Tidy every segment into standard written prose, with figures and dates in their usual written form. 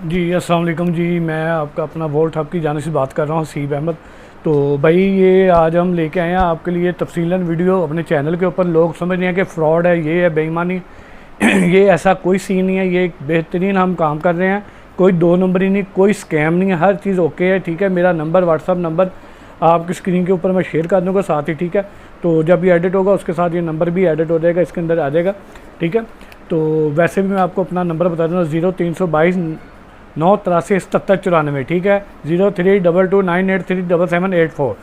जी अस्सलाम वालेकुम जी। मैं आपका अपना वोल्ट हब की जानिब से बात कर रहा हूँ, सीब अहमद। तो भाई ये आज हम लेके आए हैं आपके लिए तफसीलन वीडियो अपने चैनल के ऊपर। लोग समझ रहे हैं कि फ़्रॉड है, ये है बेईमानी। ये ऐसा कोई सीन नहीं है, ये एक बेहतरीन हम काम कर रहे हैं। कोई दो नंबरी नहीं, कोई स्कैम नहीं है, हर चीज़ ओके है। ठीक है, मेरा नंबर व्हाट्सअप नंबर आपकी स्क्रीन के ऊपर मैं शेयर कर दूँगा साथ ही। ठीक है, तो जब ये एडिट होगा उसके साथ ये नंबर भी एडिट हो जाएगा, इसके अंदर आ जाएगा। ठीक है, तो वैसे भी मैं आपको अपना नंबर बता दूँगा 0322 983 77 94। ठीक है, 0322983778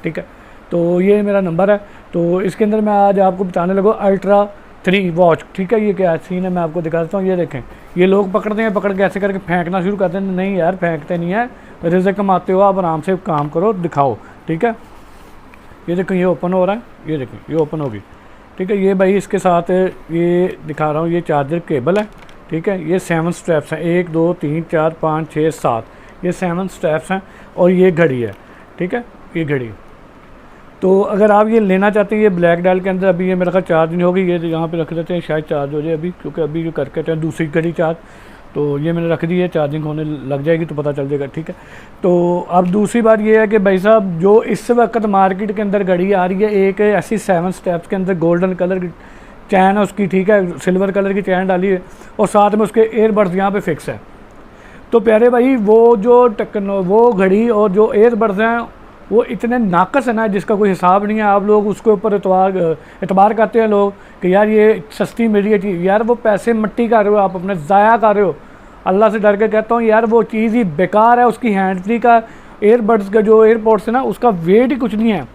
ठीक है, तो ये मेरा नंबर है। तो इसके अंदर मैं आज आपको बताने लगा अल्ट्रा 3 वॉच। ठीक है, ये क्या सीन है मैं आपको दिखाता हूँ। ये देखें, ये लोग पकड़ते हैं, पकड़ के ऐसे करके फेंकना शुरू करते हैं। नहीं यार, फेंकते नहीं है, रिज़्क़ कमाते हो आप, आराम से काम करो, दिखाओ। ठीक है, ये देखें, ये ओपन हो रहा है, ये देखें, ये ओपन होगी। ठीक है, ये भाई इसके साथ ये दिखा रहा हूँ, ये चार्जर केबल है। ठीक है, ये 7 स्ट्रैप्स हैं, 1 2 3 4 5 6 7, ये 7 स्ट्रैप्स हैं। और ये घड़ी है। ठीक है, ये घड़ी। तो अगर आप ये लेना चाहते हैं, ये ब्लैक डायल के अंदर अभी ये मेरा ख्याल चार्ज नहीं होगी, ये यहाँ पे रख देते हैं, शायद चार्ज हो जाए अभी, क्योंकि अभी जो करके हैं दूसरी घड़ी चार्ज। तो ये मैंने रख दी है, चार्जिंग होने लग जाएगी तो पता चल जाएगा। ठीक है, तो अब दूसरी बात ये है कि भाई साहब, जो इस वक्त मार्केट के अंदर घड़ी आ रही है, एक ऐसी 7 स्टेप्स के अंदर गोल्डन कलर की चैन है उसकी। ठीक है, सिल्वर कलर की चैन डाली है और साथ में उसके एयरबड्स यहाँ पे फिक्स है। तो प्यारे भाई, वो जो वो घड़ी और जो एयरबड्स हैं वो इतने नाकस है ना, जिसका कोई हिसाब नहीं है। आप लोग उसके ऊपर एतबार करते हैं लोग कि यार ये सस्ती मिल रही है चीज़। यार वो पैसे मट्टी कर रहे हो, आप अपने ज़ाया कर रहे हो। अल्लाह से डर के कहता हूँ यार, वो चीज़ ही बेकार है। उसकी हैंड फ्री का एयरबड्स का जो एयरपोर्ट्स है ना, उसका वेट ही कुछ नहीं है।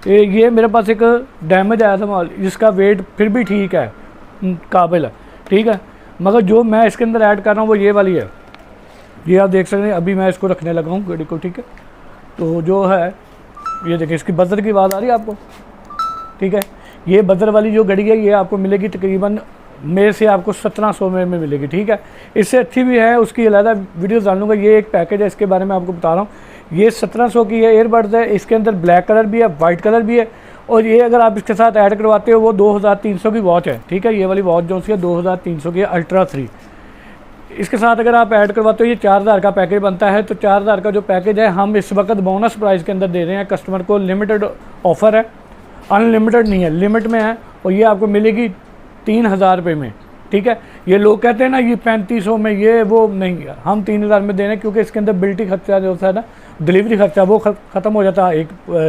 ये मेरे पास एक डैमेज आया था माल, जिसका वेट फिर भी ठीक है, काबिल है। ठीक है, मगर जो मैं इसके अंदर ऐड कर रहा हूँ वो ये वाली है। ये आप देख सकते हैं, अभी मैं इसको रखने लगा हूँ घड़ी को। ठीक है, तो जो है ये देखिए, इसकी बजर की आवाज़ आ रही है आपको। ठीक है, ये बजर वाली जो घड़ी है ये आपको मिलेगी तकरीबन मेरे से आपको 1700 में मिलेगी। ठीक है, इससे अच्छी भी है, उसकी अलग वीडियो डाल लूँगा। ये एक पैकेज है, इसके बारे में आपको बता रहा हूँ। ये 1700 की है, एयरबड्स है, इसके अंदर ब्लैक कलर भी है, वाइट कलर भी है। और ये अगर आप इसके साथ ऐड करवाते हो वो 2300 की वॉच है। ठीक है, ये वाली वॉच जो सी है 2300 की है, अल्ट्रा 3। इसके साथ अगर आप ऐड करवाते हो ये 4000 का पैकेज बनता है। तो 4000 का जो पैकेज है हम इस वक्त बोनस प्राइस के अंदर दे रहे हैं कस्टमर को। लिमिटेड ऑफ़र है, अनलिमिटेड नहीं है, लिमिट में है। और ये आपको मिलेगी 3000 रुपये में। ठीक है, ये लोग कहते हैं ना ये 3500 में, ये वो नहीं है, हम 3000 में दे रहे हैं, क्योंकि इसके अंदर बिल्टी खर्चा जो होता है ना, डिलीवरी खर्चा, वो ख़त्म हो जाता है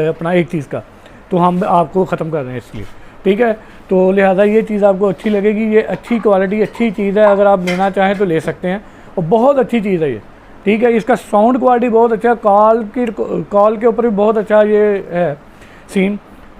अपना एक चीज़ का, तो हम आपको ख़त्म कर रहे हैं इसलिए। ठीक है, तो लिहाजा ये चीज़ आपको अच्छी लगेगी। ये अच्छी क्वालिटी, अच्छी चीज़ है, अगर आप लेना चाहें तो ले सकते हैं, और बहुत अच्छी चीज़ है ये। ठीक है, इसका साउंड क्वालिटी बहुत अच्छा, कॉल के ऊपर भी बहुत अच्छा ये है सीन।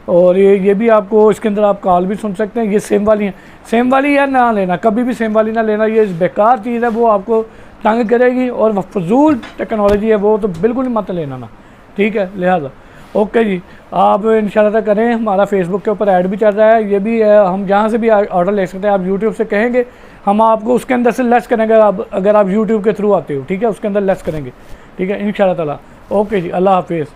और ये भी आपको इसके अंदर आप कॉल भी सुन सकते हैं। ये सेम वाली है, सेम वाली यार ना लेना, कभी भी सेम वाली ना लेना, ये बेकार चीज़ है, वो आपको तंग करेगी और फजूल टेक्नोलॉजी है, वो तो बिल्कुल ही मत लेना ना। ठीक है, लिहाजा ओके जी, आप इंशाल्लाह करें। हमारा फेसबुक के ऊपर ऐड भी चल रहा है, ये भी है, हम जहाँ से भी ऑर्डर ले सकते हैं। आप यूट्यूब से कहेंगे, हम आपको उसके अंदर से लेस करेंगे, अगर आप यूट्यूब के थ्रू आते हो। ठीक है, उसके अंदर लेस करेंगे। ठीक है, इंशाल्लाह ताला। ओके जी, अल्लाह हाफिज़।